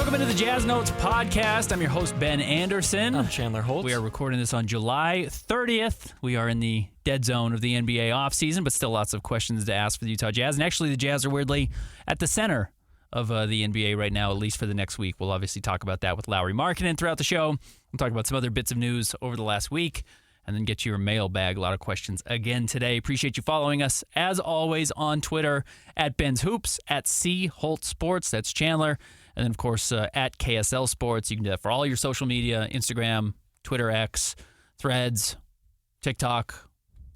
Welcome into the Jazz Notes podcast. I'm your host, Ben Anderson. I'm Chandler Holt. We are recording this on July 30th. We are in the dead zone of the NBA offseason, but still lots of questions to ask for the Utah Jazz. And actually, the Jazz are weirdly at the center of the NBA right now, at least for the next week. We'll obviously talk about that with Lauri Markkanen throughout the show. We'll talk about some other bits of news over the last week, and then get to your mailbag. A lot of questions again today. Appreciate you following us, as always, on Twitter, at Ben's Hoops, at C Holt Sports. That's Chandler. And then, of course, at KSL Sports. You can do that for all your social media, Instagram, Twitter, X, Threads, TikTok,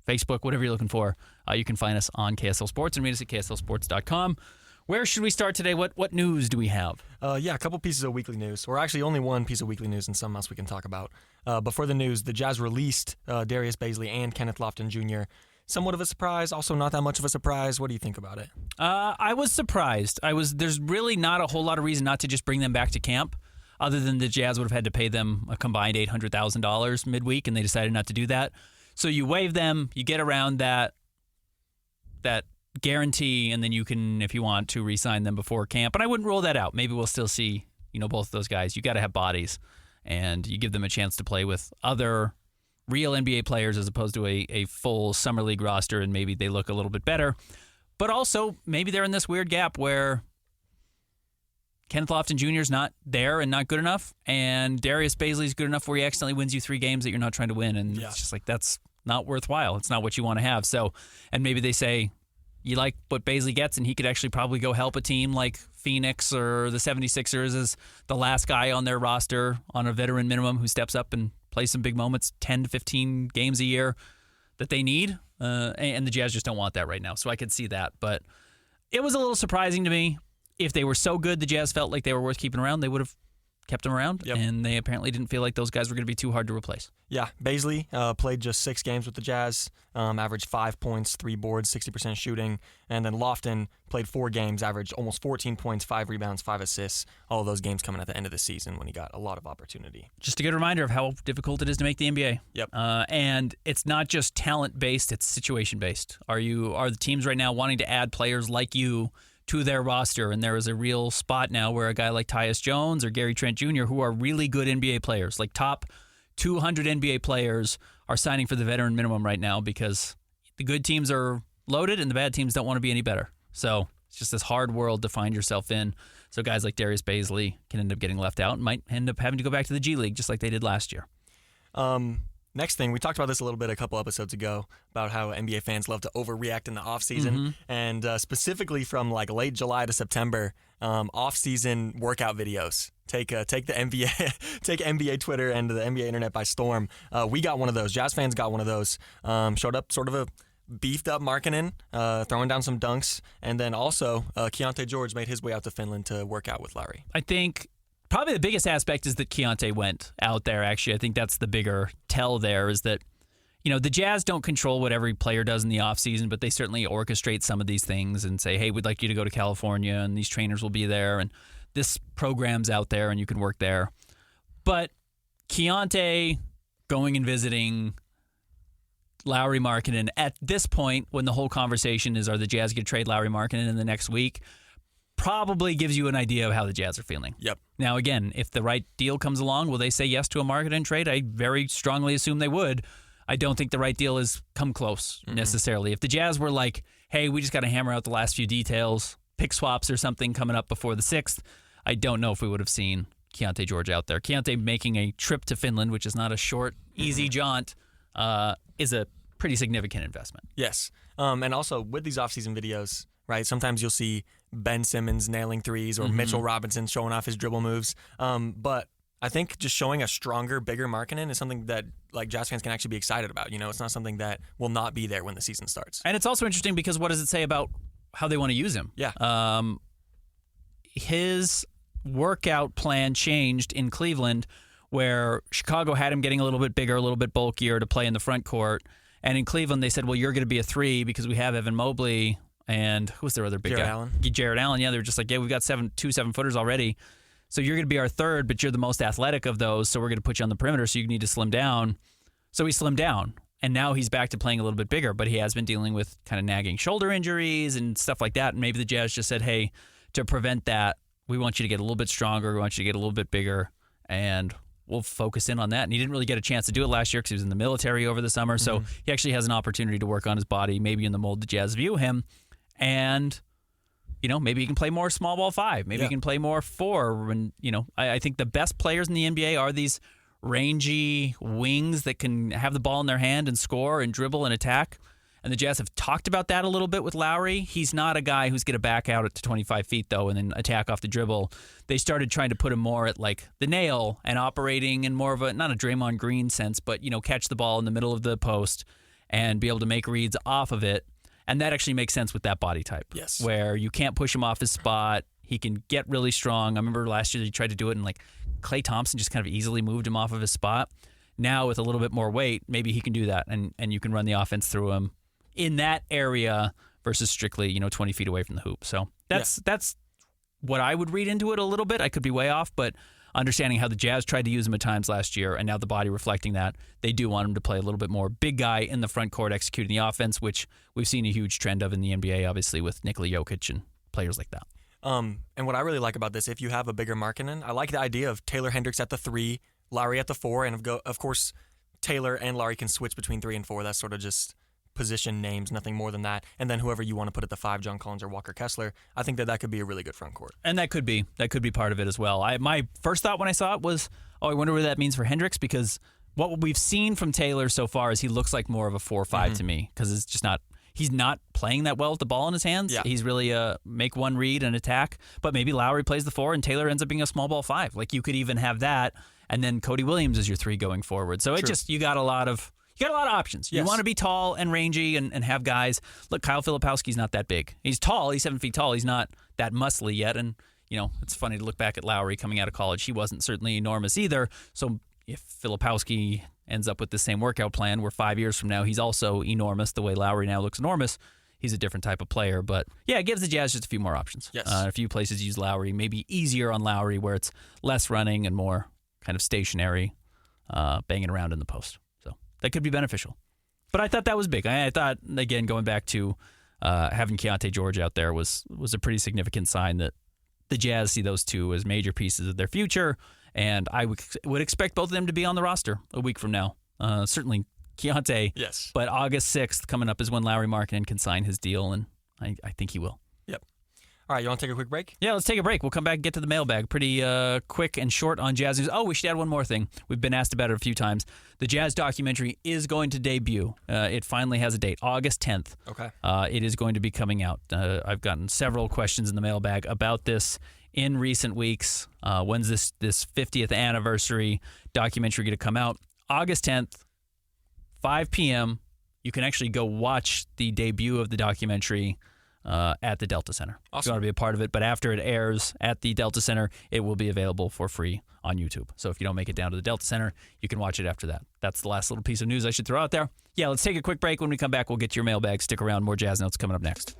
Facebook, whatever you're looking for. You can find us on KSL Sports and read us at kslsports.com. Where should we start today? What news do we have? A couple pieces of weekly news. Or actually only one piece of weekly news and something else we can talk about. Before the news, the Jazz released Darius Bazley and Kenneth Lofton Jr. Somewhat of a surprise, also not that much of a surprise. What do you think about it? I was surprised. There's really not a whole lot of reason not to just bring them back to camp, other than the Jazz would have had to pay them a combined $800,000 midweek, and they decided not to do that. So you waive them, you get around that guarantee, and then you can, if you want to, re-sign them before camp. And I wouldn't rule that out. Maybe we'll still see, both of those guys. You got to have bodies, and you give them a chance to play with other real NBA players as opposed to a full summer league roster, and maybe they look a little bit better. But also, maybe they're in this weird gap where Kenneth Lofton Jr. is not there and not good enough, and Darius Bazley is good enough where he accidentally wins you 3 games that you're not trying to win, and It's just like, that's not worthwhile. It's not what you want to have. So, and maybe they say, you like what Bazley gets, and he could actually probably go help a team like Phoenix or the 76ers as the last guy on their roster on a veteran minimum who steps up and plays some big moments, 10 to 15 games a year that they need. And the Jazz just don't want that right now. So I could see that. But it was a little surprising to me. If they were so good, the Jazz felt like they were worth keeping around, they would have kept them around. Yep. And they apparently didn't feel like those guys were going to be too hard to replace. Yeah, Bazley played just 6 games with the Jazz, averaged 5 points, 3 boards, 60% shooting. And then Lofton played 4 games, averaged almost 14 points, 5 rebounds, 5 assists. All of those games coming at the end of the season when he got a lot of opportunity. Just a good reminder of how difficult it is to make the NBA. Yep. And it's not just talent-based, it's situation-based. Are the teams right now wanting to add players like you to their roster? And there is a real spot now where a guy like Tyus Jones or Gary Trent Jr., who are really good NBA players, like top 200 NBA players, are signing for the veteran minimum right now because the good teams are loaded and the bad teams don't want to be any better. So it's just this hard world to find yourself in. So guys like Darius Bazley can end up getting left out and might end up having to go back to the G League just like they did last year. Next thing, we talked about this a little bit a couple episodes ago about how NBA fans love to overreact in the offseason, and specifically from like late July to September, off-season workout videos. Take the NBA, take NBA Twitter and the NBA internet by storm. We got one of those. Jazz fans got one of those. Showed up sort of a beefed up Markkanen, throwing down some dunks, and then also Keontae George made his way out to Finland to work out with Lauri. I think probably the biggest aspect is that Keontae went out there, actually. I think that's the bigger tell there, is that, the Jazz don't control what every player does in the offseason, but they certainly orchestrate some of these things and say, hey, we'd like you to go to California, and these trainers will be there, and this program's out there, and you can work there. But Keontae going and visiting Lauri Markkanen at this point, when the whole conversation is, are the Jazz going to trade Lauri Markkanen in the next week, probably gives you an idea of how the Jazz are feeling. Yep. Now, again, if the right deal comes along, will they say yes to a Markkanen trade? I very strongly assume they would. I don't think the right deal has come close necessarily. If the Jazz were like, hey, we just got to hammer out the last few details, pick swaps or something coming up before the 6th, I don't know if we would have seen Keontae George out there. Keontae making a trip to Finland, which is not a short, easy jaunt, is a pretty significant investment. Yes. And also with these offseason videos, right, sometimes you'll see Ben Simmons nailing threes or Mitchell Robinson showing off his dribble moves. But I think just showing a stronger, bigger Markkanen is something that like Jazz fans can actually be excited about. It's not something that will not be there when the season starts. And it's also interesting because what does it say about how they want to use him? Yeah. His workout plan changed in Cleveland, where Chicago had him getting a little bit bigger, a little bit bulkier to play in the front court. And in Cleveland, they said, well, you're going to be a 3 because we have Evan Mobley. And who's their other big guy? Jared Allen. Yeah, they were just like, yeah, we've got 2 7-footers already. So you're going to be our 3rd, but you're the most athletic of those, so we're going to put you on the perimeter, so you need to slim down. So he slimmed down, and now he's back to playing a little bit bigger, but he has been dealing with kind of nagging shoulder injuries and stuff like that, and maybe the Jazz just said, hey, to prevent that, we want you to get a little bit stronger. We want you to get a little bit bigger, and we'll focus in on that. And he didn't really get a chance to do it last year because he was in the military over the summer. So he actually has an opportunity to work on his body, maybe in the mold the Jazz view him. And, maybe he can play more small ball 5. Maybe he can play more 4. And, I think the best players in the NBA are these rangy wings that can have the ball in their hand and score and dribble and attack. And the Jazz have talked about that a little bit with Lauri. He's not a guy who's going to back out at 25 feet, though, and then attack off the dribble. They started trying to put him more at, like, the nail and operating in more of a, not a Draymond Green sense, but, catch the ball in the middle of the post and be able to make reads off of it. And that actually makes sense with that body type. Yes. Where you can't push him off his spot. He can get really strong. I remember last year he tried to do it, and, like, Klay Thompson just kind of easily moved him off of his spot. Now, with a little bit more weight, maybe he can do that, and you can run the offense through him in that area versus strictly, 20 feet away from the hoop. So that's what I would read into it a little bit. I could be way off, but understanding how the Jazz tried to use him at times last year, and now the body reflecting that, they do want him to play a little bit more big guy in the front court executing the offense, which we've seen a huge trend of in the NBA, obviously, with Nikola Jokic and players like that. And what I really like about this, if you have a bigger Markkanen, I like the idea of Taylor Hendricks at the 3, Lauri at the 4, and of course, Taylor and Lauri can switch between 3 and 4. That's sort of just position names, nothing more than that. And then whoever you want to put at the 5, John Collins or Walker Kessler, I think that could be a really good front court. And that could be part of it as well. My first thought when I saw it was, I wonder what that means for Hendricks, because what we've seen from Taylor so far is he looks like more of a 4-5 to me, because it's just not. He's not playing that well with the ball in his hands. Yeah. He's really make one read and attack. But maybe Lauri plays the 4 and Taylor ends up being a small ball 5. Like, you could even have that, and then Cody Williams is your 3 going forward. So you got a lot of options. Yes. You want to be tall and rangy and have guys. Look, Kyle Filipowski's not that big. He's tall. He's 7 feet tall. He's not that muscly yet. And, it's funny to look back at Lauri coming out of college. He wasn't certainly enormous either. So if Filipowski ends up with the same workout plan where 5 years from now he's also enormous the way Lauri now looks enormous, he's a different type of player. But, yeah, it gives the Jazz just a few more options. Yes. A few places use Lauri. Maybe easier on Lauri where it's less running and more kind of stationary, banging around in the post. That could be beneficial. But I thought that was big. I thought, again, going back to having Keontae George out there was a pretty significant sign that the Jazz see those two as major pieces of their future, and I would expect both of them to be on the roster a week from now. Certainly Keontae. Yes. But August 6th coming up is when Lauri Markkanen can sign his deal, and I think he will. Yep. All right, you want to take a quick break? Yeah, let's take a break. We'll come back and get to the mailbag. Pretty quick and short on Jazz news. Oh, we should add one more thing. We've been asked about it a few times. The Jazz documentary is going to debut. It finally has a date, August 10th. Okay. It is going to be coming out. I've gotten several questions in the mailbag about this in recent weeks. When's this 50th anniversary documentary going to come out? August 10th, 5 p.m. You can actually go watch the debut of the documentary at the Delta Center. Awesome. If you want to be a part of it. But after it airs at the Delta Center, it will be available for free on YouTube. So if you don't make it down to the Delta Center, you can watch it after that. That's the last little piece of news I should throw out there. Yeah, let's take a quick break. When we come back, we'll get to your mailbag. Stick around. More Jazz Notes coming up next.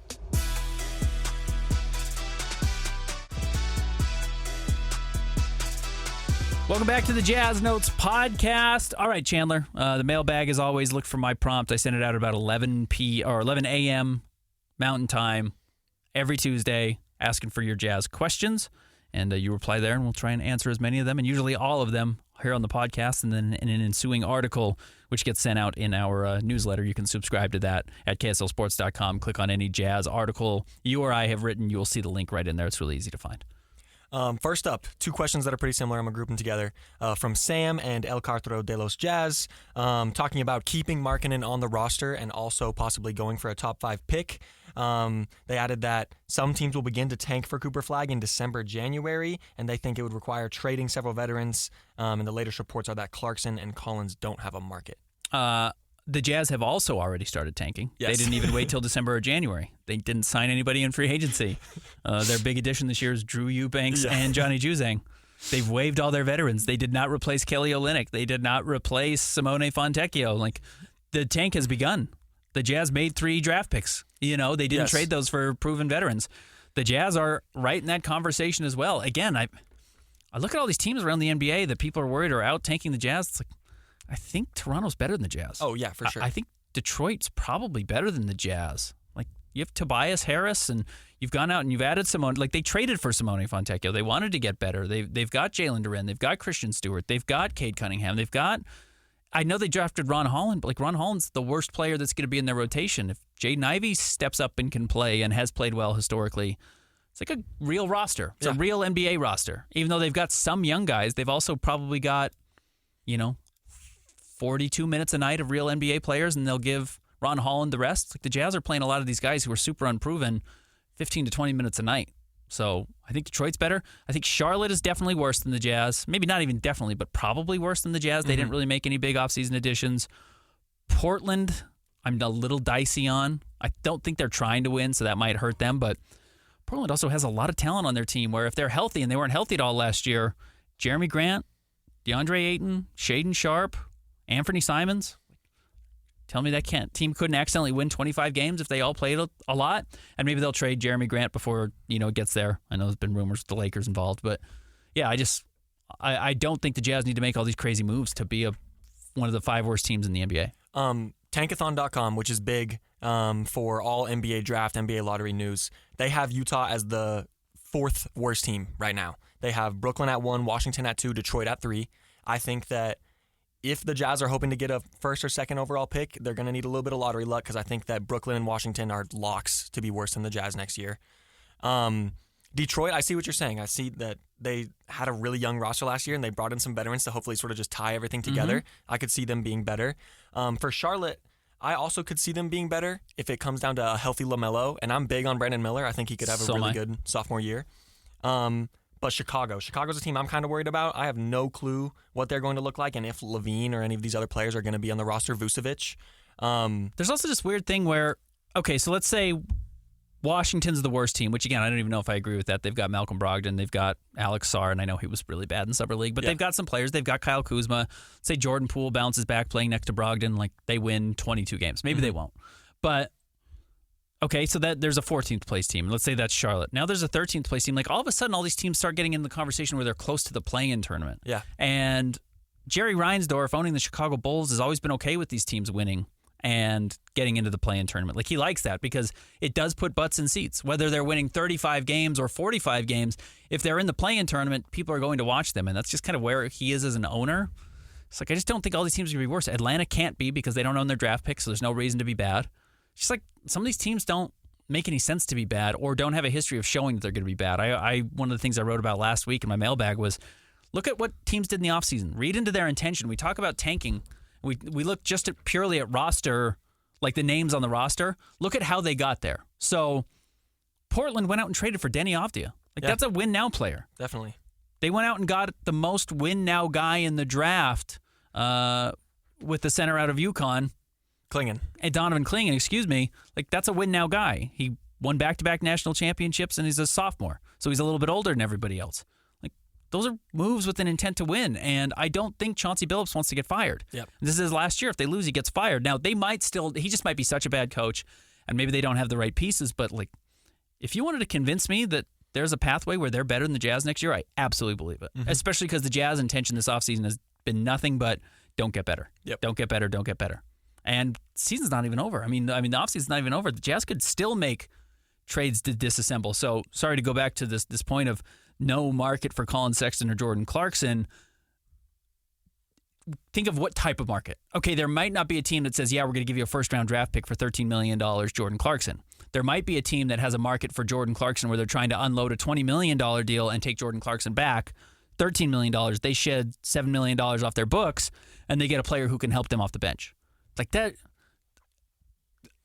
Welcome back to the Jazz Notes podcast. All right, Chandler, the mailbag, as always, look for my prompt. I send it out about 11 a.m. Mountain Time every Tuesday, asking for your Jazz questions. And you reply there, and we'll try and answer as many of them, and usually all of them here on the podcast, and then in an ensuing article, which gets sent out in our newsletter. You can subscribe to that at KSLSports.com. Click on any Jazz article you or I have written. You will see the link right in there. It's really easy to find. First up, 2 questions that are pretty similar. I'm going to group them together. From Sam and El Cartero de los Jazz, talking about keeping Markkanen on the roster and also possibly going for a top 5 pick. They added that some teams will begin to tank for Cooper Flagg in December, January, and they think it would require trading several veterans. And the latest reports are that Clarkson and Collins don't have a market. The Jazz have also already started tanking. Yes. They didn't even wait till December or January. They didn't sign anybody in free agency. Their big addition this year is Drew Eubanks and Johnny Juzang. They've waived all their veterans. They did not replace Kelly Olynyk. They did not replace Simone Fontecchio. Like, the tank has begun. The Jazz made 3 draft picks. They didn't trade those for proven veterans. The Jazz are right in that conversation as well. Again, I look at all these teams around the NBA that people are worried are out tanking the Jazz. It's like, I think Toronto's better than the Jazz. Oh, yeah, for sure. I think Detroit's probably better than the Jazz. Like, You have Tobias Harris, and you've gone out and you've added Simone. Like, they traded for Simone Fontecchio. They wanted to get better. They've got Jalen Duren. They've got Christian Stewart. They've got Cade Cunningham. They've got, I know they drafted Ron Holland, but like Ron Holland's the worst player that's going to be in their rotation. If Jaden Ivey steps up and can play and has played well historically, it's like a real roster. It's a real NBA roster. Even though they've got some young guys, they've also probably got, 42 minutes a night of real NBA players, and they'll give Ron Holland the rest. Like, the Jazz are playing a lot of these guys who are super unproven 15 to 20 minutes a night. So I think Detroit's better. I think Charlotte is definitely worse than the Jazz. Maybe not even definitely, but probably worse than the Jazz. They didn't really make any big offseason additions. Portland, I'm a little dicey on. I don't think they're trying to win, so that might hurt them. But Portland also has a lot of talent on their team where if they're healthy, and they weren't healthy at all last year, Jeremy Grant, DeAndre Ayton, Shaedon Sharpe, Anthony Simons. Tell me that team couldn't accidentally win 25 games if they all played a lot, and maybe they'll trade Jeremy Grant before it gets there. I know there's been rumors with the Lakers involved, but yeah, I don't think the Jazz need to make all these crazy moves to be one of the 5 worst teams in the NBA. Tankathon.com, which is big for all NBA draft, NBA lottery news, they have Utah as the 4th worst team right now. They have Brooklyn at 1, Washington at 2, Detroit at 3. I think that if the Jazz are hoping to get a 1st or 2nd overall pick, they're going to need a little bit of lottery luck because I think that Brooklyn and Washington are locks to be worse than the Jazz next year. Detroit, I see what you're saying. I see that they had a really young roster last year and they brought in some veterans to hopefully sort of just tie everything together. I could see them being better. For Charlotte, I also could see them being better if it comes down to a healthy LaMelo, and I'm big on Brandon Miller. I think he could have a really good sophomore year. But Chicago's a team I'm kind of worried about. I have no clue what they're going to look like and if Levine or any of these other players are going to be on the roster. Vucevic. There's also this weird thing where, okay, so let's say Washington's the worst team, which, again, I don't even know if I agree with that. They've got Malcolm Brogdon. They've got Alex Sarr, and I know he was really bad in Summer League, but they've got some players. They've got Kyle Kuzma. Say Jordan Poole bounces back playing next to Brogdon. Like, they win 22 games. Maybe they won't. But okay, so that there's a 14th place team. Let's say that's Charlotte. Now there's a 13th place team. Like, all of a sudden, all these teams start getting in the conversation where they're close to the play-in tournament. Yeah. And Jerry Reinsdorf, owning the Chicago Bulls, has always been okay with these teams winning and getting into the play-in tournament. Like, he likes that because it does put butts in seats. Whether they're winning 35 games or 45 games, if they're in the play-in tournament, people are going to watch them, and that's just kind of where he is as an owner. It's like, I just don't think all these teams are going to be worse. Atlanta can't be because they don't own their draft picks, so there's no reason to be bad. Just like some of these teams don't make any sense to be bad or don't have a history of showing that they're going to be bad. One of the things I wrote about last week in my mailbag was look at what teams did in the offseason. Read into their intention. We talk about tanking. We look just purely at roster, like the names on the roster. Look at how they got there. So Portland went out and traded for Denny Avdija. That's a win-now player. Definitely. They went out and got the most win-now guy in the draft with the center out of UConn. Donovan Clingan, excuse me. Like, that's a win-now guy. He won back-to-back national championships, and he's a sophomore. So he's a little bit older than everybody else. Like, those are moves with an intent to win, and I don't think Chauncey Billups wants to get fired. Yep. This is his last year. If they lose, he gets fired. Now, he just might be such a bad coach, and maybe they don't have the right pieces, but, like, if you wanted to convince me that there's a pathway where they're better than the Jazz next year, I absolutely believe it. Especially because the Jazz intention this offseason has been nothing but don't get better. Yep. Don't get better, don't get better. And season's not even over. I mean, the offseason's not even over. The Jazz could still make trades to disassemble. So, sorry to go back to this point of no market for Colin Sexton or Jordan Clarkson. Think of what type of market. Okay, there might not be a team that says, yeah, we're going to give you a first-round draft pick for $13 million, Jordan Clarkson. There might be a team that has a market for Jordan Clarkson where they're trying to unload a $20 million deal and take Jordan Clarkson back. $13 million. They shed $7 million off their books, and they get a player who can help them off the bench. Like that,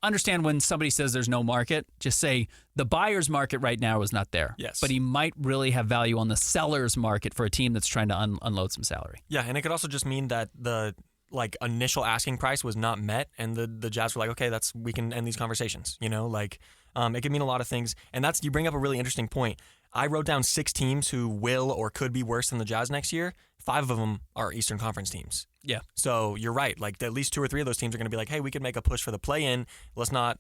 understand when somebody says there's no market, just say the buyer's market right now is not there. Yes. But he might really have value on the seller's market for a team that's trying to unload some salary. Yeah, and it could also just mean that the initial asking price was not met, and the Jazz were like, okay, we can end these conversations. It could mean a lot of things, and you bring up a really interesting point. I wrote down 6 teams who will or could be worse than the Jazz next year. 5 of them are Eastern Conference teams. Yeah. So you're right. Like, at least 2 or 3 of those teams are going to be like, hey, we could make a push for the play-in. Let's not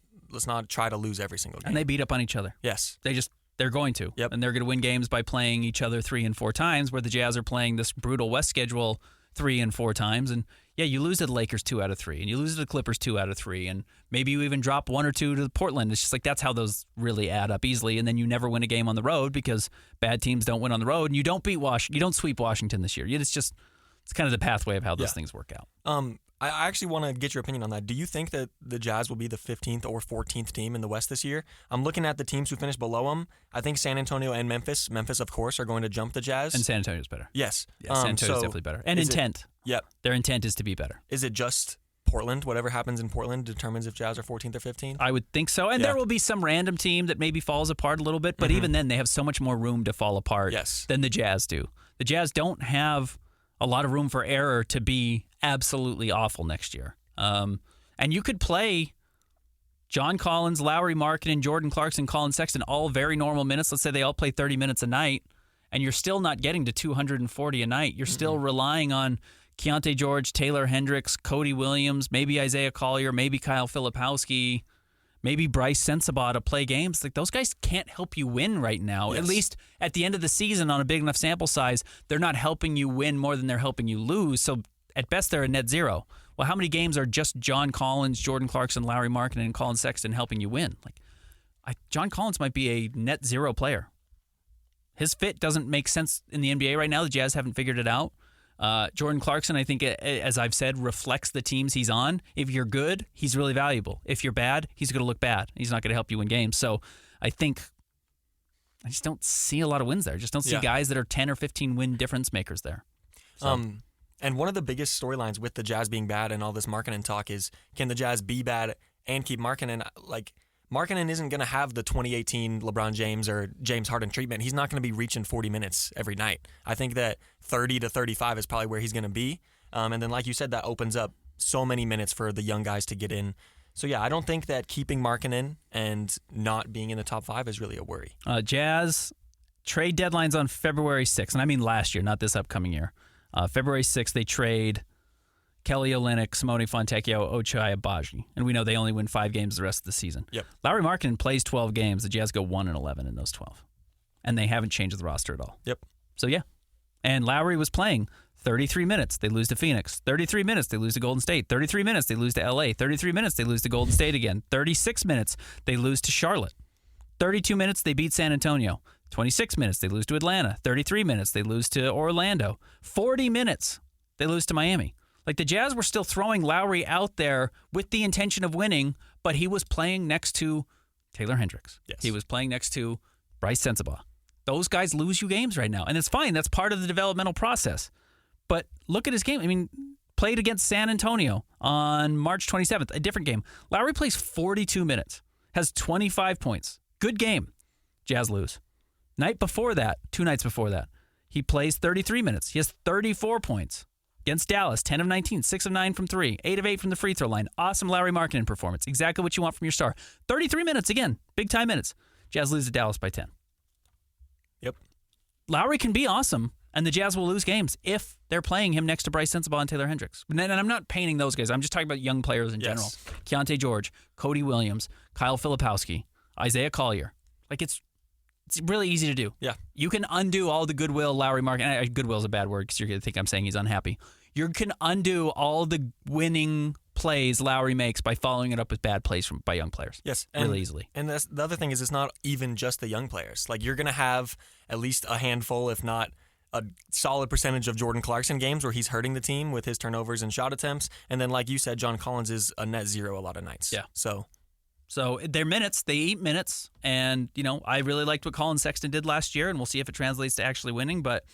try to lose every single game. And they beat up on each other. Yes. They're going to. Yep. And they're going to win games by playing each other 3 and 4 times, where the Jazz are playing this brutal West schedule 3 and 4 times. And yeah, you lose to the Lakers 2 out of 3, and you lose to the Clippers 2 out of 3, and maybe you even drop 1 or 2 to Portland. It's just like that's how those really add up easily, and then you never win a game on the road because bad teams don't win on the road, and you don't you don't sweep Washington this year. It's kind of the pathway of how those things work out. I actually want to get your opinion on that. Do you think that the Jazz will be the 15th or 14th team in the West this year? I'm looking at the teams who finished below them. I think San Antonio and Memphis, of course, are going to jump the Jazz. And San Antonio's better. Yes. Yeah, San Antonio's definitely better. And intent. Yep. Their intent is to be better. Is it just Portland? Whatever happens in Portland determines if Jazz are 14th or 15th? I would think so. And there will be some random team that maybe falls apart a little bit, but even then they have so much more room to fall apart than the Jazz do. The Jazz don't have a lot of room for error to be absolutely awful next year. And you could play John Collins, Lauri Markkanen, Jordan Clarkson, Colin Sexton, all very normal minutes. Let's say they all play 30 minutes a night, and you're still not getting to 240 a night. You're still relying on Keontae George, Taylor Hendricks, Cody Williams, maybe Isaiah Collier, maybe Kyle Filipowski, maybe Bryce Sensabaugh to play games. Like those guys can't help you win right now. At least at the end of the season on a big enough sample size, they're not helping you win more than they're helping you lose. So at best, they're a net zero. Well, how many games are just John Collins, Jordan Clarkson, Lauri Markkanen, and Colin Sexton helping you win? John Collins might be a net zero player. His fit doesn't make sense in the NBA right now. The Jazz haven't figured it out. Jordan Clarkson, I think, as I've said, reflects the teams he's on. If you're good, he's really valuable. If you're bad, he's going to look bad. He's not going to help you win games. So I just don't see a lot of wins there. I just don't see guys that are 10 or 15 win difference makers there. So. And one of the biggest storylines with the Jazz being bad and all this Markkanen talk is, can the Jazz be bad and keep Markkanen? Like, Markkanen isn't going to have the 2018 LeBron James or James Harden treatment. He's not going to be reaching 40 minutes every night. I think that 30 to 35 is probably where he's going to be. And then, like you said, that opens up so many minutes for the young guys to get in. So, yeah, I don't think that keeping Markkanen and not being in the top 5 is really a worry. Jazz trade deadlines on February 6th, and I mean last year, not this upcoming year. February 6th, they trade Kelly Olynyk, Simone Fontecchio, Ochai Agbaji. And we know they only win 5 games the rest of the season. Yep. Lauri Markkanen plays 12 games. The Jazz go 1-11 in those 12. And they haven't changed the roster at all. Yep. So, yeah. And Lauri was playing 33 minutes. They lose to Phoenix. 33 minutes. They lose to Golden State. 33 minutes. They lose to LA. 33 minutes. They lose to Golden State again. 36 minutes. They lose to Charlotte. 32 minutes. They beat San Antonio. 26 minutes, they lose to Atlanta. 33 minutes, they lose to Orlando. 40 minutes, they lose to Miami. Like the Jazz were still throwing Lauri out there with the intention of winning, but he was playing next to Taylor Hendricks. Yes. He was playing next to Bryce Sensabaugh. Those guys lose you games right now, and it's fine. That's part of the developmental process. But look at his game. I mean, played against San Antonio on March 27th, a different game. Lauri plays 42 minutes, has 25 points. Good game. Jazz lose. Night before that, 2 nights before that, he plays 33 minutes. He has 34 points against Dallas, 10 of 19, 6 of 9 from 3, 8 of 8 from the free throw line. Awesome Lauri Markkanen performance. Exactly what you want from your star. 33 minutes, again, big-time minutes. Jazz lose to Dallas by 10. Yep. Lauri can be awesome, and the Jazz will lose games if they're playing him next to Bryce Sensabaugh and Taylor Hendricks. And I'm not painting those guys. I'm just talking about young players in general. Keontae George, Cody Williams, Kyle Filipowski, Isaiah Collier. Like, it's really easy to do. Yeah. You can undo all the goodwill Lauri Markkanen. Goodwill is a bad word because you're going to think I'm saying he's unhappy. You can undo all the winning plays Lauri makes by following it up with bad plays by young players. Yes. Really easily. And the other thing is it's not even just the young players. Like, you're going to have at least a handful, if not a solid percentage of Jordan Clarkson games where he's hurting the team with his turnovers and shot attempts. And then, like you said, John Collins is a net zero a lot of nights. Yeah. So they're minutes. They eat minutes. And, I really liked what Colin Sexton did last year, and we'll see if it translates to actually winning. But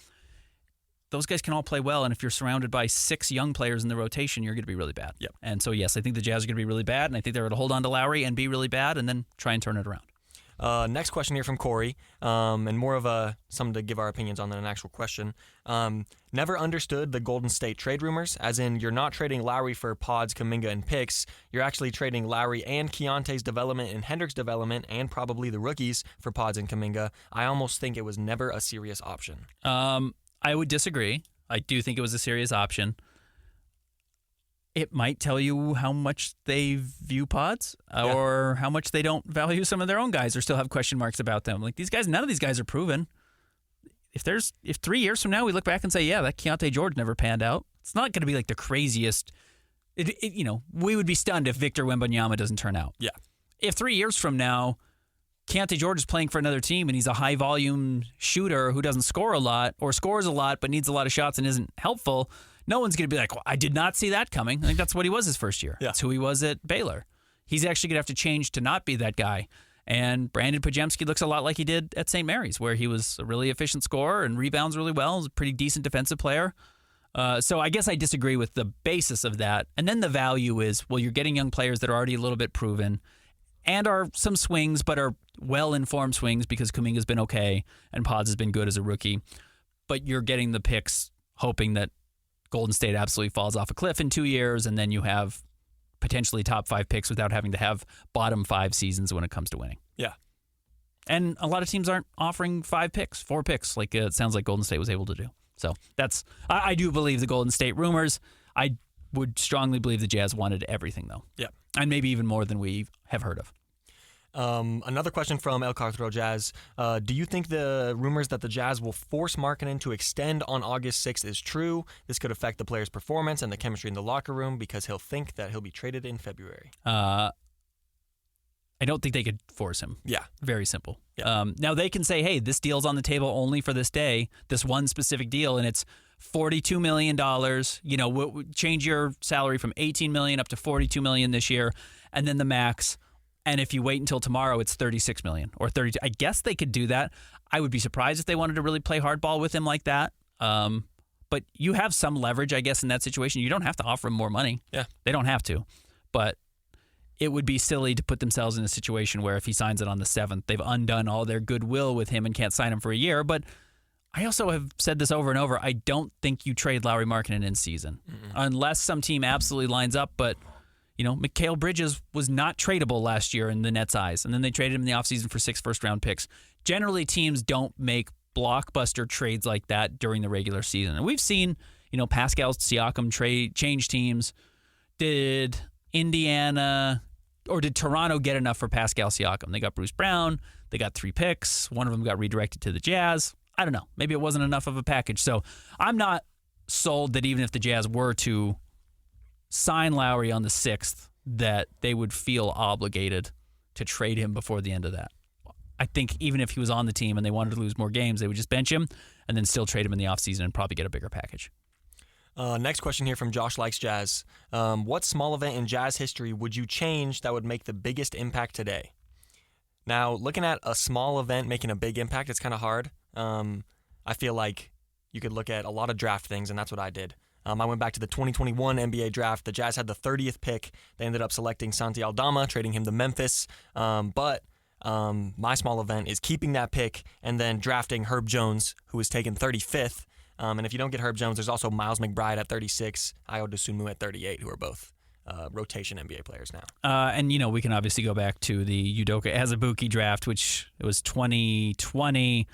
those guys can all play well, and if you're surrounded by 6 young players in the rotation, you're going to be really bad. Yep. And so, yes, I think the Jazz are going to be really bad, and I think they're going to hold on to Lauri and be really bad and then try and turn it around. Next question here from Corey, and more of something to give our opinions on than an actual question. Never understood the Golden State trade rumors, as in you're not trading Lauri for Pods, Kuminga, and picks. You're actually trading Lauri and Keontae's development and Hendricks' development and probably the rookies for Pods and Kuminga. I almost think it was never a serious option. I would disagree. I do think it was a serious option. It might tell you how much they view Pods or how much they don't value some of their own guys or still have question marks about them. Like these guys, none of these guys are proven. If 3 years from now we look back and say, yeah, that Keontae George never panned out, it's not going to be like the craziest. We would be stunned if Victor Wembanyama doesn't turn out. Yeah. If 3 years from now, Keontae George is playing for another team and he's a high-volume shooter who doesn't score a lot or scores a lot but needs a lot of shots and isn't helpful, no one's going to be like, well, I did not see that coming. I think that's what he was his first year. Yeah. That's who he was at Baylor. He's actually going to have to change to not be that guy. And Brandon Pajemski looks a lot like he did at St. Mary's, where he was a really efficient scorer and rebounds really well. He's a pretty decent defensive player. So I guess I disagree with the basis of that. And then the value is, well, you're getting young players that are already a little bit proven and are some swings, but are well-informed swings because Kuminga's been okay and Pods has been good as a rookie. But you're getting the picks hoping that Golden State absolutely falls off a cliff in 2 years, and then you have potentially top 5 picks without having to have bottom 5 seasons when it comes to winning. Yeah. And a lot of teams aren't offering 5 picks, 4 picks, like it sounds like Golden State was able to do. So I do believe the Golden State rumors. I would strongly believe the Jazz wanted everything, though. Yeah. And maybe even more than we have heard of. Another question from El Cartro Jazz. Do you think the rumors that the Jazz will force Markkanen to extend on August 6th is true? This could affect the player's performance and the chemistry in the locker room because he'll think that he'll be traded in February. I don't think they could force him. Yeah. Very simple. Yeah. Now they can say, hey, this deal's on the table only for this day, this one specific deal, and it's $42 million. We'll change your salary from $18 million up to $42 million this year, and then the max. And if you wait until tomorrow, it's $36 million or $32. I guess they could do that. I would be surprised if they wanted to really play hardball with him like that. But you have some leverage, I guess, in that situation. You don't have to offer him more money. Yeah. They don't have to. But it would be silly to put themselves in a situation where if he signs it on the 7th, they've undone all their goodwill with him and can't sign him for a year. But I also have said this over and over. I don't think you trade Lauri Markkanen in season unless some team absolutely lines up. But Mikal Bridges was not tradable last year in the Nets' eyes, and then they traded him in the offseason for 6 first-round picks. Generally, teams don't make blockbuster trades like that during the regular season. And we've seen, Pascal Siakam change teams. Did Indiana or did Toronto get enough for Pascal Siakam? They got Bruce Brown. They got 3 picks. One of them got redirected to the Jazz. I don't know. Maybe it wasn't enough of a package. So I'm not sold that even if the Jazz were to sign Lauri on the 6th, that they would feel obligated to trade him before the end of that. I think even if he was on the team and they wanted to lose more games, they would just bench him and then still trade him in the offseason and probably get a bigger package. Next question here from Josh Likes Jazz. What small event in Jazz history would you change that would make the biggest impact today? Now, looking at a small event making a big impact, it's kind of hard. I feel like you could look at a lot of draft things, and that's what I did. I went back to the 2021 NBA draft. The Jazz had the 30th pick. They ended up selecting Santi Aldama, trading him to Memphis. But my small event is keeping that pick and then drafting Herb Jones, who was taken 35th. And if you don't get Herb Jones, there's also Miles McBride at 36, Ayo Dosunmu at 38, who are both rotation NBA players now. And we can obviously go back to the Udoka Azubuike draft, which it was 2020,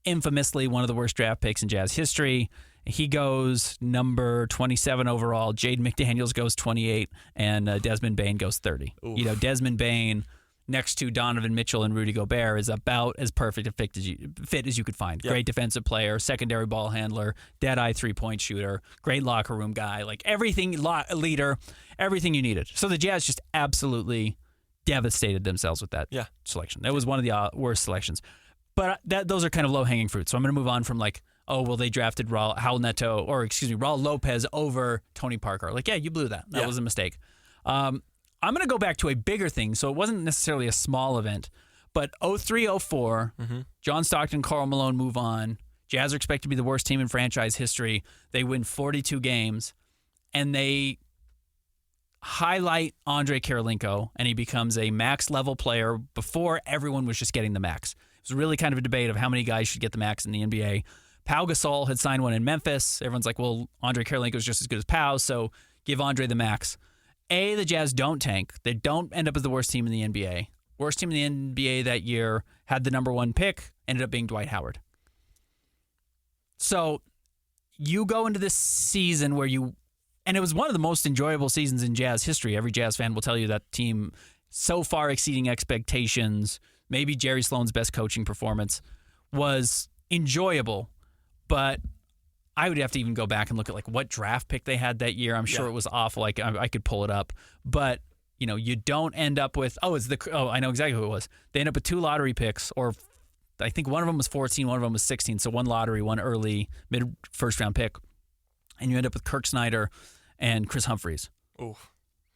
infamously one of the worst draft picks in Jazz history. He goes number 27 overall. Jaden McDaniels goes 28, and Desmond Bane goes 30. Oof. Desmond Bane next to Donovan Mitchell and Rudy Gobert is about as perfect a fit as you could find. Yep. Great defensive player, secondary ball handler, dead-eye three-point shooter, great locker room guy, like everything, leader, everything you needed. So the Jazz just absolutely devastated themselves with that selection. That was one of the worst selections. But those are kind of low-hanging fruit. So I'm going to move on from they drafted Raul Lopez over Tony Parker. You blew that. That was a mistake. I'm going to go back to a bigger thing. So it wasn't necessarily a small event, but 03-04, John Stockton, Karl Malone move on. Jazz are expected to be the worst team in franchise history. They win 42 games, and they highlight Andre Kirilenko, and he becomes a max-level player before everyone was just getting the max. It was really kind of a debate of how many guys should get the max in the NBA. Pau Gasol had signed one in Memphis. Everyone's like, well, Andre Kirilenko is just as good as Pau, so give Andre the max. The Jazz don't tank. They don't end up as the worst team in the NBA. Worst team in the NBA that year had the number 1 pick, ended up being Dwight Howard. So you go into this season and it was one of the most enjoyable seasons in Jazz history. Every Jazz fan will tell you that team so far exceeding expectations, maybe Jerry Sloan's best coaching performance, was enjoyable. But I would have to even go back and look at like what draft pick they had that year. I'm sure it was awful. Like I could pull it up, but you don't end up with I know exactly who it was. They end up with 2 lottery picks, or I think one of them was 14, one of them was 16. So 1 lottery, 1 early mid first round pick, and you end up with Kirk Snyder and Chris Humphries. Ooh.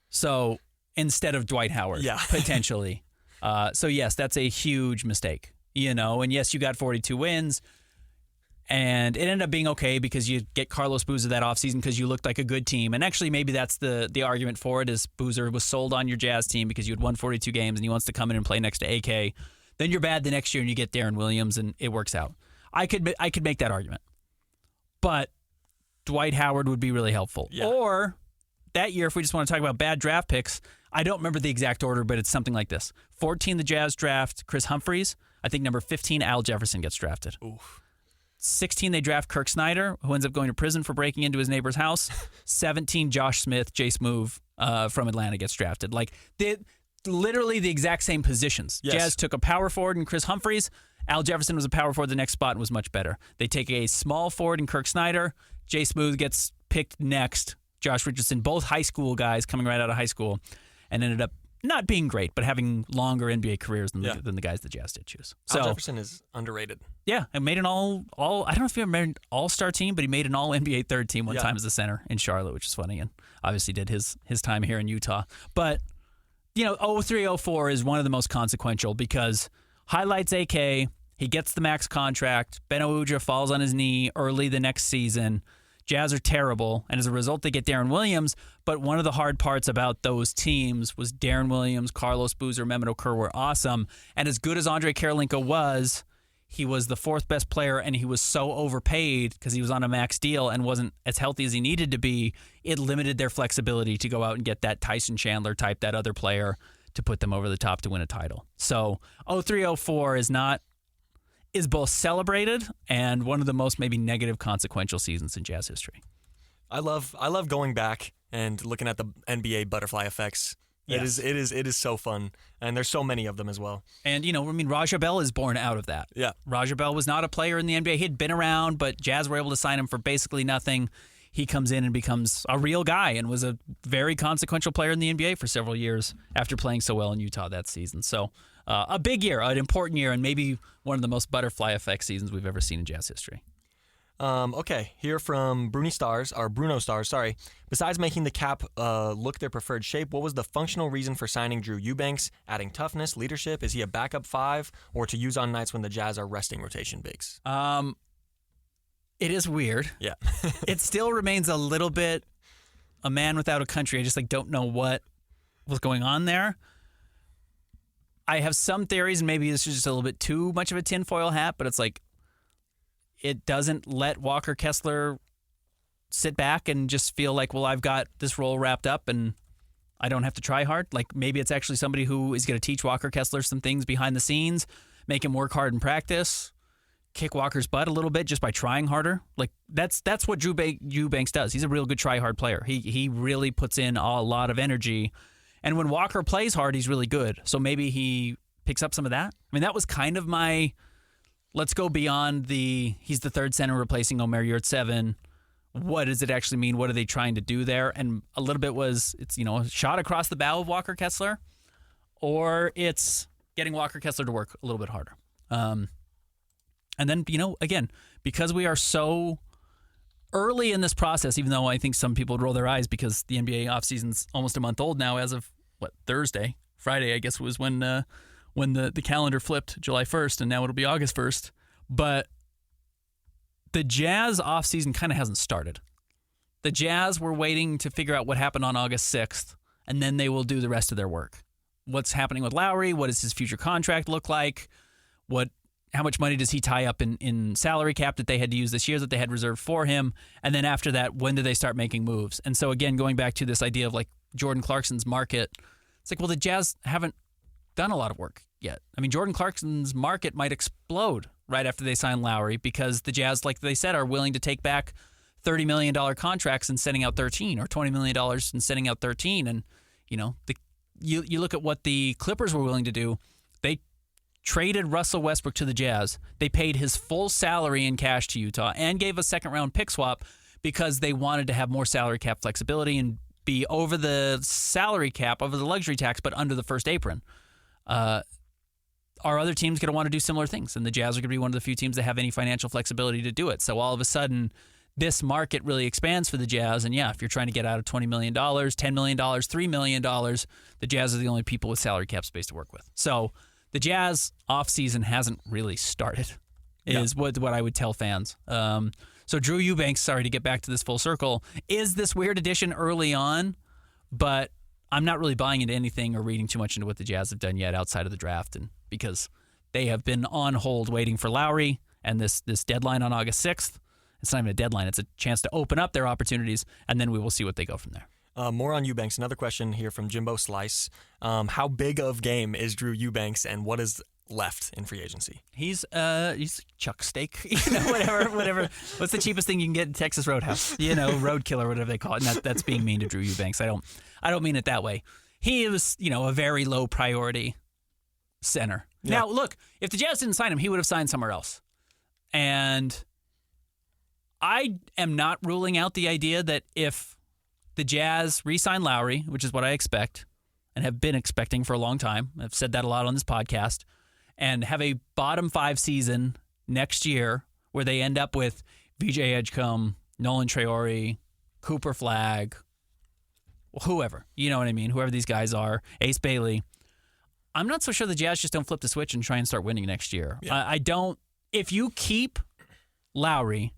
So instead of Dwight Howard, potentially. So yes, that's a huge mistake. And yes, you got 42 wins. And it ended up being okay because you get Carlos Boozer that offseason because you looked like a good team. And actually, maybe that's the argument for it is Boozer was sold on your Jazz team because you had won 42 games and he wants to come in and play next to AK. Then you're bad the next year and you get Darren Williams and it works out. I could make that argument. But Dwight Howard would be really helpful. Yeah. Or that year, if we just want to talk about bad draft picks, I don't remember the exact order, but it's something like this. 14, the Jazz draft Chris Humphries. I think number 15, Al Jefferson gets drafted. Oof. 16, they draft Kirk Snyder, who ends up going to prison for breaking into his neighbor's house. 17, Josh Smith, Jace Move from Atlanta gets drafted. Like, literally the exact same positions. Yes. Jazz took a power forward in Chris Humphries. Al Jefferson was a power forward the next spot and was much better. They take a small forward in Kirk Snyder. Jace Move gets picked next. Josh Richardson, both high school guys coming right out of high school, and ended up not being great, but having longer NBA careers than the guys the Jazz did choose. So Al Jefferson is underrated. Yeah, and made an all I don't know if he ever made an all-star team, but he made an all NBA third team one time as a center in Charlotte, which is funny, and obviously did his time here in Utah. But 03-04 is one of the most consequential because highlights AK, he gets the max contract, Ben Ouja falls on his knee early the next season. Jazz are terrible, and as a result, they get Darren Williams. But one of the hard parts about those teams was Darren Williams, Carlos Boozer, Mehmet Okur were awesome. And as good as Andre Karolinko was, he was the 4th best player, and he was so overpaid because he was on a max deal and wasn't as healthy as he needed to be. It limited their flexibility to go out and get that Tyson Chandler type, that other player, to put them over the top to win a title. So 03-04 is both celebrated and one of the most maybe negative consequential seasons in Jazz history. I love going back and looking at the NBA butterfly effects. Yes. It is so fun, and there's so many of them as well. And Raja Bell is born out of that. Yeah, Raja Bell was not a player in the NBA. He'd been around, but Jazz were able to sign him for basically nothing. He comes in and becomes a real guy and was a very consequential player in the NBA for several years after playing so well in Utah that season. So a big year, an important year, and maybe one of the most butterfly effect seasons we've ever seen in Jazz history. Okay, here from Bruno Stars. Besides making the cap look their preferred shape, what was the functional reason for signing Drew Eubanks? Adding toughness, leadership? Is he a backup 5 or to use on nights when the Jazz are resting rotation bigs? It is weird. Yeah. It still remains a little bit a man without a country. I just don't know what was going on there. I have some theories, and maybe this is just a little bit too much of a tinfoil hat, but it's it doesn't let Walker Kessler sit back and just feel like, well, I've got this role wrapped up and I don't have to try hard. Maybe it's actually somebody who is going to teach Walker Kessler some things behind the scenes, make him work hard in practice, kick Walker's butt a little bit just by trying harder. That's what Drew Eubanks does. He's a real good try-hard player. He really puts in a lot of energy. And when Walker plays hard, he's really good. So maybe he picks up some of that. I mean, that was kind of my, let's go beyond he's the third center replacing Omer Yurtseven. What does it actually mean? What are they trying to do there? And a little bit it's a shot across the bow of Walker Kessler, or it's getting Walker Kessler to work a little bit harder. And then, again, because we are so early in this process, even though I think some people would roll their eyes because the NBA offseason's almost a month old now as of, Thursday? Friday, I guess, was when the calendar flipped July 1st, and now it'll be August 1st. But the Jazz offseason kind of hasn't started. The Jazz were waiting to figure out what happened on August 6th, and then they will do the rest of their work. What's happening with Lauri? What does his future contract look like? How much money does he tie up in salary cap that they had to use this year that they had reserved for him? And then after that, when do they start making moves? And so again, going back to this idea of Jordan Clarkson's market, it's the Jazz haven't done a lot of work yet. I mean, Jordan Clarkson's market might explode right after they sign Lauri because the Jazz, like they said, are willing to take back $30 million contracts and sending out 13 or $20 million and sending out 13. And, you look at what the Clippers were willing to do. They traded Russell Westbrook to the Jazz, they paid his full salary in cash to Utah and gave a second-round pick swap because they wanted to have more salary cap flexibility and be over the salary cap, over the luxury tax, but under the first apron. Are other teams going to want to do similar things? And the Jazz are going to be one of the few teams that have any financial flexibility to do it. So all of a sudden, this market really expands for the Jazz. And yeah, if you're trying to get out of $20 million, $10 million, $3 million, the Jazz are the only people with salary cap space to work with. So the Jazz offseason hasn't really started, is what I would tell fans. So Drew Eubanks, sorry to get back to this full circle, is this weird addition early on, but I'm not really buying into anything or reading too much into what the Jazz have done yet outside of the draft, and because they have been on hold waiting for Lauri and this deadline on August 6th. It's not even a deadline. It's a chance to open up their opportunities, and then we will see what they go from there. More on Eubanks. Another question here from Jimbo Slice. How big of game is Drew Eubanks, and what is left in free agency? He's chuck steak, whatever. What's the cheapest thing you can get in Texas Roadhouse? Roadkill or whatever they call it. And that's being mean to Drew Eubanks. I don't mean it that way. He was, a very low priority center. Yeah. Now, look, if the Jazz didn't sign him, he would have signed somewhere else. And I am not ruling out the idea that if the Jazz re-sign Lauri, which is what I expect and have been expecting for a long time, I've said that a lot on this podcast, and have a bottom 5 season next year where they end up with VJ Edgecombe, Nolan Traore, Cooper Flagg, whoever, you know what I mean, whoever these guys are, Ace Bailey. I'm not so sure the Jazz just don't flip the switch and try and start winning next year. Yeah. I don't. If you keep Lauri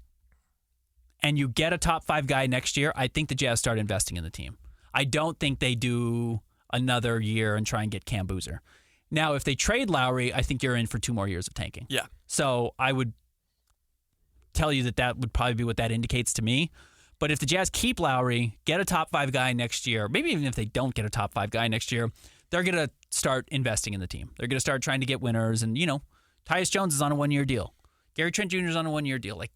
and you get a top 5 guy next year, I think the Jazz start investing in the team. I don't think they do another year and try and get Cam Boozer. Now, if they trade Lauri, I think you're in for 2 more years of tanking. Yeah. So I would tell you that would probably be what that indicates to me. But if the Jazz keep Lauri, get a top 5 guy next year, maybe even if they don't get a top 5 guy next year, they're going to start investing in the team. They're going to start trying to get winners. And, Tyus Jones is on a 1-year deal. Gary Trent Jr. is on a 1-year deal. Like,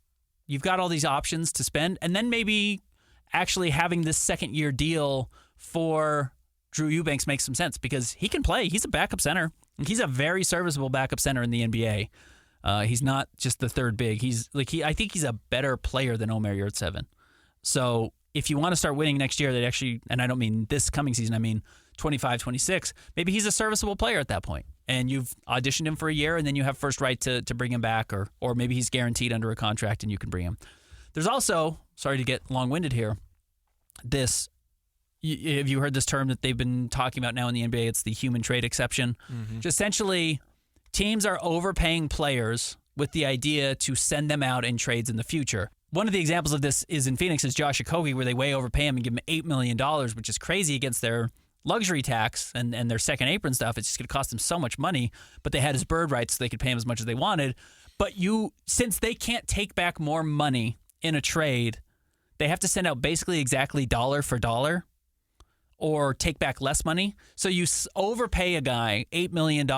you've got all these options to spend. And then maybe actually having this second-year deal for Drew Eubanks makes some sense because he can play. He's a backup center. He's a very serviceable backup center in the NBA. He's not just the third big. I think he's a better player than Omer Yurtseven. So if you want to start winning next year, that actually, and I don't mean this coming season, I mean 25, 26, maybe he's a serviceable player at that point. And you've auditioned him for a year, and then you have first right to bring him back, or maybe he's guaranteed under a contract and you can bring him. There's also, sorry to get long-winded here, have you heard this term that they've been talking about now in the NBA? It's the human trade exception. Mm-hmm. Which essentially, teams are overpaying players with the idea to send them out in trades in the future. One of the examples of this is in Phoenix is Josh Okogie, where they way overpay him and give him $8 million, which is crazy against their luxury tax and their second apron stuff. It's just going to cost them so much money, but they had his bird rights so they could pay him as much as they wanted. But since they can't take back more money in a trade, they have to send out basically exactly dollar for dollar or take back less money. So you overpay a guy $8 million,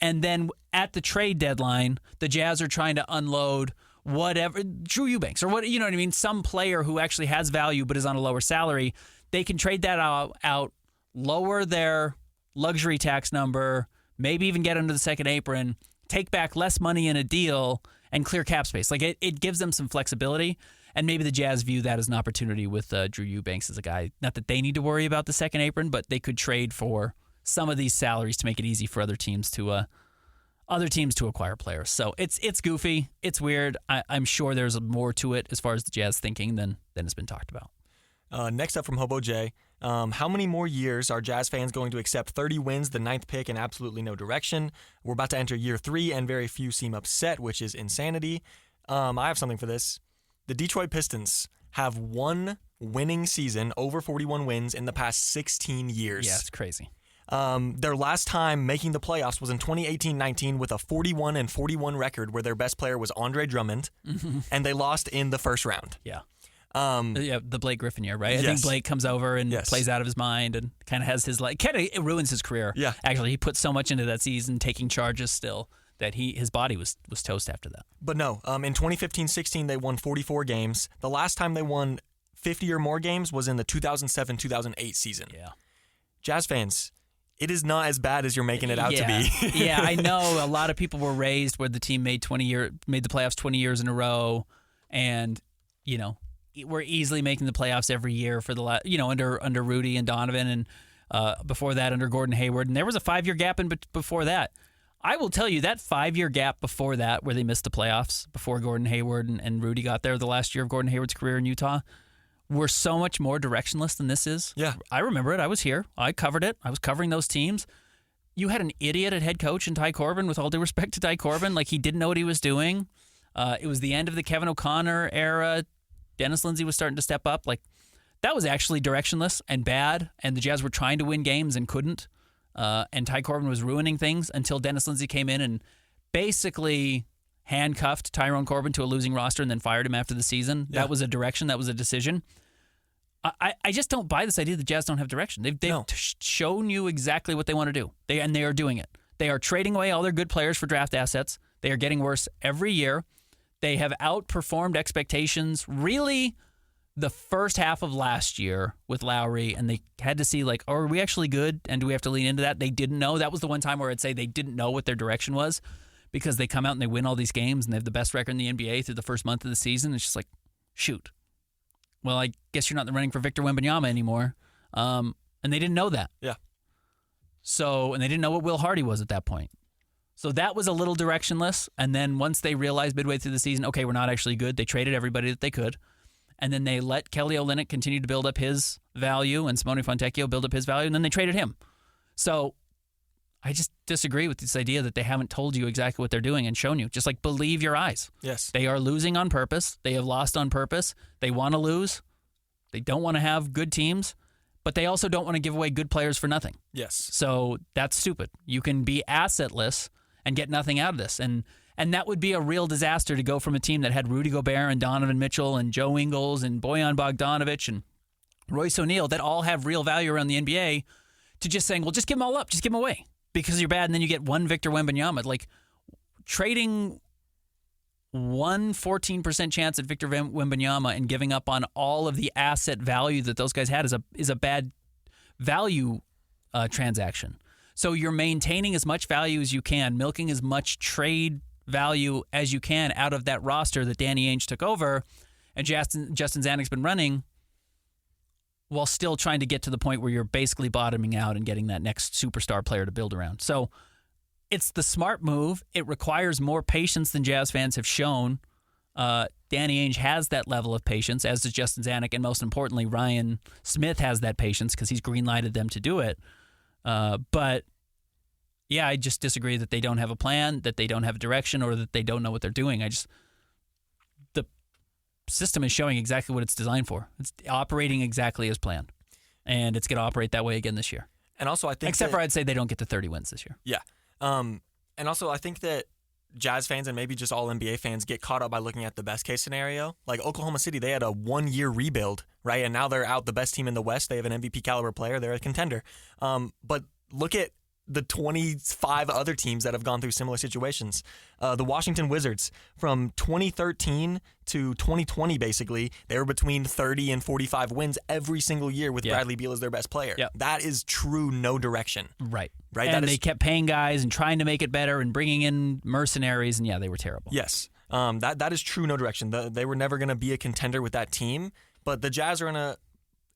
and then at the trade deadline, the Jazz are trying to unload whatever, Drew Eubanks or what, you know what I mean? Some player who actually has value but is on a lower salary. They can trade that out, lower their luxury tax number, maybe even get under the second apron, take back less money in a deal, and clear cap space. Like it gives them some flexibility, and maybe the Jazz view that as an opportunity with Drew Eubanks as a guy. Not that they need to worry about the second apron, but they could trade for some of these salaries to make it easy for other teams to acquire players. So it's goofy, it's weird. I'm sure there's more to it as far as the Jazz thinking than has been talked about. Next up from Hobo J, how many more years are Jazz fans going to accept 30 wins, the 9th pick, and absolutely no direction? We're about to enter year 3, and very few seem upset, which is insanity. I have something for this. The Detroit Pistons have one winning season, over 41 wins, in the past 16 years. Yeah, it's crazy. Their last time making the playoffs was in 2018-19 with a 41-41 record where their best player was Andre Drummond, and they lost in the first round. Yeah. The Blake Griffin year, right? I think Blake comes over and plays out of his mind and kind of has it ruins his career. Yeah. Actually, he put so much into that season, taking charges still, that his body was toast after that. But no, in 2015-16, they won 44 games. The last time they won 50 or more games was in the 2007-2008 season. Yeah. Jazz fans, it is not as bad as you're making it out to be. Yeah, I know a lot of people were raised where the team made the playoffs 20 years in a row, and we're easily making the playoffs every year for the under Rudy and Donovan, and before that under Gordon Hayward, and there was a 5-year gap before that. I will tell you that 5-year gap before that, where they missed the playoffs before Gordon Hayward and Rudy got there, the last year of Gordon Hayward's career in Utah, were so much more directionless than this is. Yeah. I remember it. I was here. I covered it. I was covering those teams. You had an idiot at head coach in Ty Corbin, with all due respect to Ty Corbin. Like, he didn't know what he was doing. It was the end of the Kevin O'Connor era. Dennis Lindsey was starting to step up. Like, that was actually directionless and bad, and the Jazz were trying to win games and couldn't. And Ty Corbin was ruining things until Dennis Lindsey came in and basically handcuffed Tyrone Corbin to a losing roster and then fired him after the season. Yeah. That was a direction. That was a decision. I just don't buy this idea that Jazz don't have direction. They've shown you exactly what they want to do. They are doing it. They are trading away all their good players for draft assets. They are getting worse every year. They have outperformed expectations really the first half of last year with Lauri, and they had to see, like, are we actually good, and do we have to lean into that? They didn't know. That was the one time where I'd say they didn't know what their direction was, because they come out and they win all these games, and they have the best record in the NBA through the first month of the season. It's just like, shoot. Well, I guess you're not in the running for Victor Wembanyama anymore. And they didn't know that. Yeah. And they didn't know what Will Hardy was at that point. So that was a little directionless. And then once they realized midway through the season, okay, we're not actually good, they traded everybody that they could. And then they let Kelly Olynyk continue to build up his value and Simone Fontecchio build up his value, and then they traded him. So I just disagree with this idea that they haven't told you exactly what they're doing and shown you. Just like, believe your eyes. Yes. They are losing on purpose. They have lost on purpose. They want to lose. They don't want to have good teams, but they also don't want to give away good players for nothing. Yes. So that's stupid. You can be assetless and get nothing out of this. And that would be a real disaster, to go from a team that had Rudy Gobert and Donovan Mitchell and Joe Ingles and Bojan Bogdanovic and Royce O'Neal, that all have real value around the NBA, to just saying, well, just give them all up. Just give them away because you're bad. And then you get one Victor Wembanyama. Like, trading 14% chance at Victor Wembanyama and giving up on all of the asset value that those guys had is a bad value transaction. So you're maintaining as much value as you can, milking as much trade value as you can out of that roster that Danny Ainge took over and Justin Zanuck's been running, while still trying to get to the point where you're basically bottoming out and getting that next superstar player to build around. So it's the smart move. It requires more patience than Jazz fans have shown. Danny Ainge has that level of patience, as does Justin Zanuck, and most importantly, Ryan Smith has that patience because he's green-lighted them to do it. But yeah, I just disagree that they don't have a plan, that they don't have a direction, or that they don't know what they're doing. The system is showing exactly what it's designed for. It's operating exactly as planned, and it's going to operate that way again this year. And also, I think except for I'd say they don't get to 30 wins this year. Yeah. And also, I think that Jazz fans and maybe just all NBA fans get caught up by looking at the best case scenario. Like Oklahoma City, they had a 1-year rebuild, right? And now they're out the best team in the West. They have an MVP caliber player. They're a contender. But look at the 25 other teams that have gone through similar situations. The Washington Wizards, from 2013 to 2020, basically, they were between 30 and 45 wins every single year with Bradley Beal as their best player. Yep. That is true no direction. Right. And they kept paying guys and trying to make it better and bringing in mercenaries, and they were terrible. Yes. That is true no direction. They were never going to be a contender with that team, but the Jazz are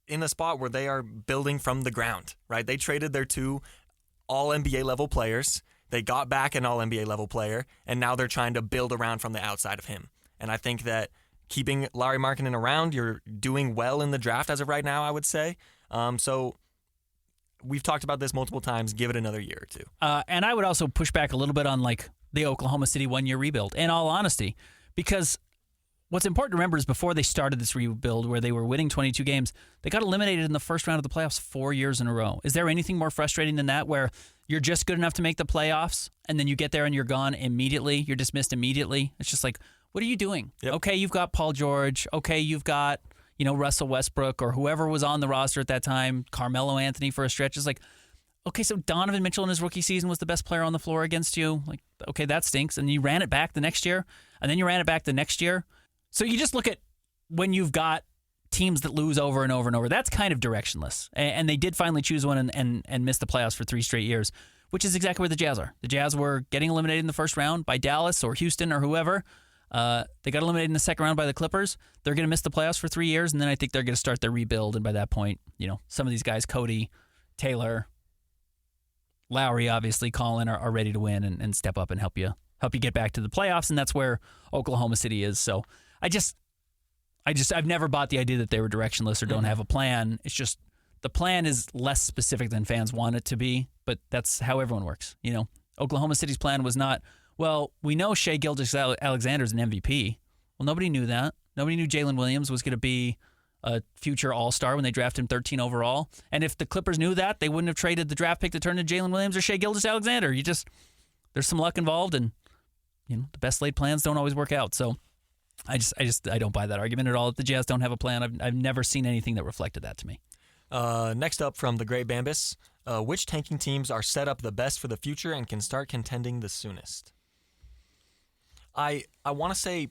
in a spot where they are building from the ground, right? They traded their 2 all-NBA level players. They got back an all-NBA level player, and now they're trying to build around from the outside of him. And I think that keeping Lauri Markkanen around, you're doing well in the draft as of right now, I would say. So we've talked about this multiple times. Give it another year or two. And I would also push back a little bit on like the Oklahoma City 1-year rebuild, in all honesty, because what's important to remember is before they started this rebuild where they were winning 22 games, they got eliminated in the first round of the playoffs 4 years in a row. Is there anything more frustrating than that, where you're just good enough to make the playoffs and then you get there and you're gone immediately? You're dismissed immediately. It's just like, what are you doing? Yep. Okay, you've got Paul George. Okay, you've got, Russell Westbrook or whoever was on the roster at that time, Carmelo Anthony for a stretch. It's like, okay, so Donovan Mitchell in his rookie season was the best player on the floor against you. Like, okay, that stinks. And you ran it back the next year, and then you ran it back the next year. So you just look at when you've got teams that lose over and over and over. That's kind of directionless. And they did finally choose one and miss the playoffs for 3 straight years, which is exactly where the Jazz are. The Jazz were getting eliminated in the first round by Dallas or Houston or whoever. They got eliminated in the second round by the Clippers. They're going to miss the playoffs for 3 years, and then I think they're going to start their rebuild. And by that point, some of these guys, Cody, Taylor, Lauri, obviously, Colin, are ready to win and step up and help you get back to the playoffs. And that's where Oklahoma City is. So I've never bought the idea that they were directionless or don't have a plan. It's just the plan is less specific than fans want it to be, but that's how everyone works. Oklahoma City's plan was not, well, we know Shai Gilgeous-Alexander's an MVP. Well, nobody knew that. Nobody knew Jalen Williams was going to be a future All-Star when they drafted him 13 overall. And if the Clippers knew that, they wouldn't have traded the draft pick to turn to Jalen Williams or Shai Gilgeous-Alexander. There's some luck involved, and the best laid plans don't always work out. So I don't buy that argument at all. That the Jazz don't have a plan. I've never seen anything that reflected that to me. Next up from the Great Bambus, which tanking teams are set up the best for the future and can start contending the soonest? I want to say,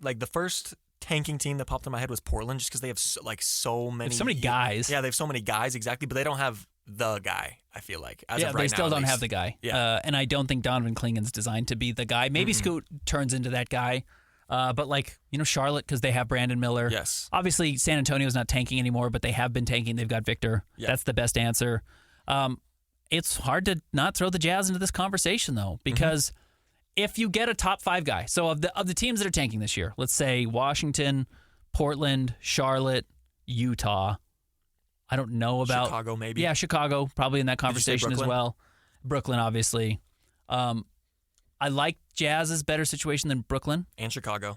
the first tanking team that popped in my head was Portland, just because they have so many guys. Yeah, they have so many guys, exactly, but they don't have the guy, I feel like. They still don't have the guy. Yeah. And I don't think Donovan Klingen's designed to be the guy. Maybe Scoot turns into that guy. But Charlotte, because they have Brandon Miller. Yes. Obviously, San Antonio's not tanking anymore, but they have been tanking. They've got Victor. Yep. That's the best answer. It's hard to not throw the Jazz into this conversation, though, because if you get a top 5 guy, so of the teams that are tanking this year, let's say Washington, Portland, Charlotte, Utah. I don't know about Chicago, maybe. Yeah, Chicago probably in that conversation as well. Brooklyn, obviously. I like Jazz's better situation than Brooklyn. And Chicago.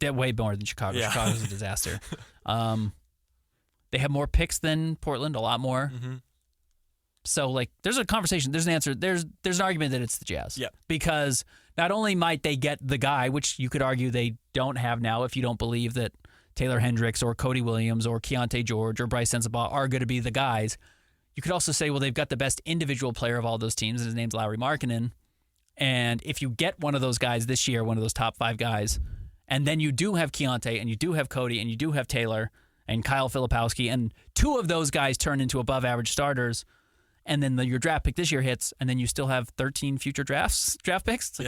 Way more than Chicago. Yeah. Chicago's a disaster. They have more picks than Portland, a lot more. Mm-hmm. So, there's a conversation. There's an answer. There's an argument that it's the Jazz. Yep. Because not only might they get the guy, which you could argue they don't have now if you don't believe that Taylor Hendricks or Cody Williams or Keontae George or Bryce Sensabaugh are going to be the guys. You could also say, well, they've got the best individual player of all those teams, and his name's Lauri Markkanen. And if you get one of those guys this year, one of those top 5 guys, and then you do have Keontae, and you do have Cody, and you do have Taylor, and Kyle Filipowski, and 2 of those guys turn into above-average starters, and then your draft pick this year hits, and then you still have 13 future draft picks.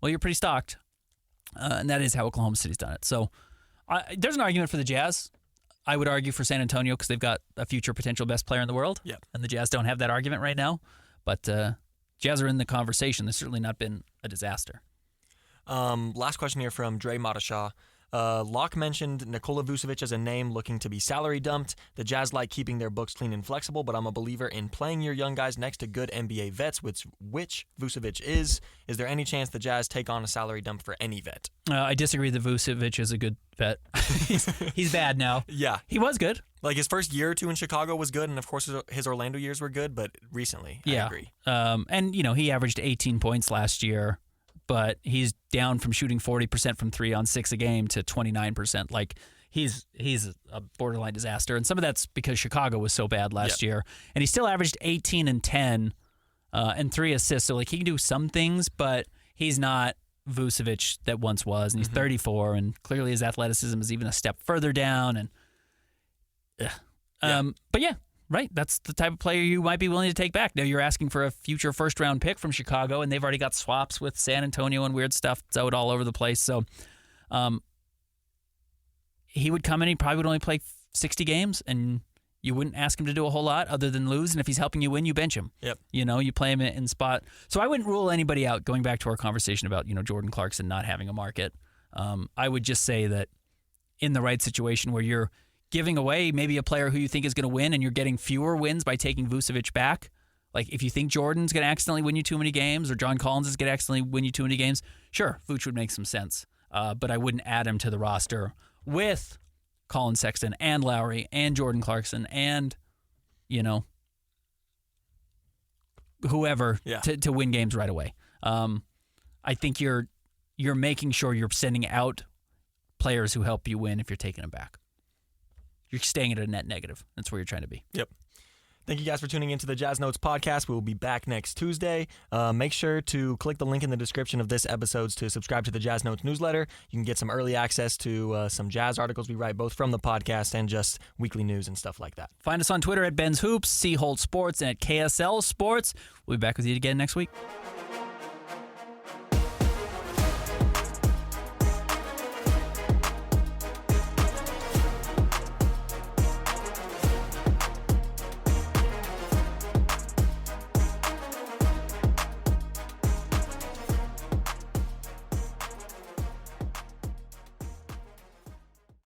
Well, you're pretty stocked. And that is how Oklahoma City's done it. So there's an argument for the Jazz. I would argue for San Antonio because they've got a future potential best player in the world. Yep. And the Jazz don't have that argument right now. But Jazz are in the conversation. They've certainly not been a disaster. Last question here from Dre Matashaw. Locke mentioned Nikola Vucevic as a name looking to be salary dumped. The Jazz like keeping their books clean and flexible, but I'm a believer in playing your young guys next to good NBA vets, which Vucevic is. Is there any chance the Jazz take on a salary dump for any vet? I disagree that Vucevic is a good vet. He's bad now. Yeah. He was good. His first year or 2 in Chicago was good, and of course his Orlando years were good, but recently, I agree. And he averaged 18 points last year. But he's down from shooting 40% from 3 on 6 a game to 29%. He's a borderline disaster. And some of that's because Chicago was so bad last year. And he still averaged 18 and 10 and 3 assists. So, he can do some things, but he's not Vucevic that once was. And he's 34, and clearly his athleticism is even a step further down. But yeah. Right, that's the type of player you might be willing to take back. Now you're asking for a future first-round pick from Chicago, and they've already got swaps with San Antonio and weird stuff that's out all over the place. So he would come in, he probably would only play 60 games, and you wouldn't ask him to do a whole lot other than lose. And if he's helping you win, you bench him. Yep. You play him in spot. So I wouldn't rule anybody out. Going back to our conversation about Jordan Clarkson not having a market, I would just say that in the right situation where you're giving away maybe a player who you think is going to win and you're getting fewer wins by taking Vucevic back. If you think Jordan's going to accidentally win you too many games or John Collins is going to accidentally win you too many games, sure, Vuce would make some sense. But I wouldn't add him to the roster with Colin Sexton and Lauri and Jordan Clarkson and, whoever to win games right away. I think you're making sure you're sending out players who help you win if you're taking them back. You're staying at a net negative. That's where you're trying to be. Yep. Thank you guys for tuning into the Jazz Notes podcast. We will be back next Tuesday. Make sure to click the link in the description of this episode to subscribe to the Jazz Notes newsletter. You can get some early access to some Jazz articles we write, both from the podcast and just weekly news and stuff like that. Find us on Twitter at Ben's Hoops, C Holt Sports, and at KSL Sports. We'll be back with you again next week.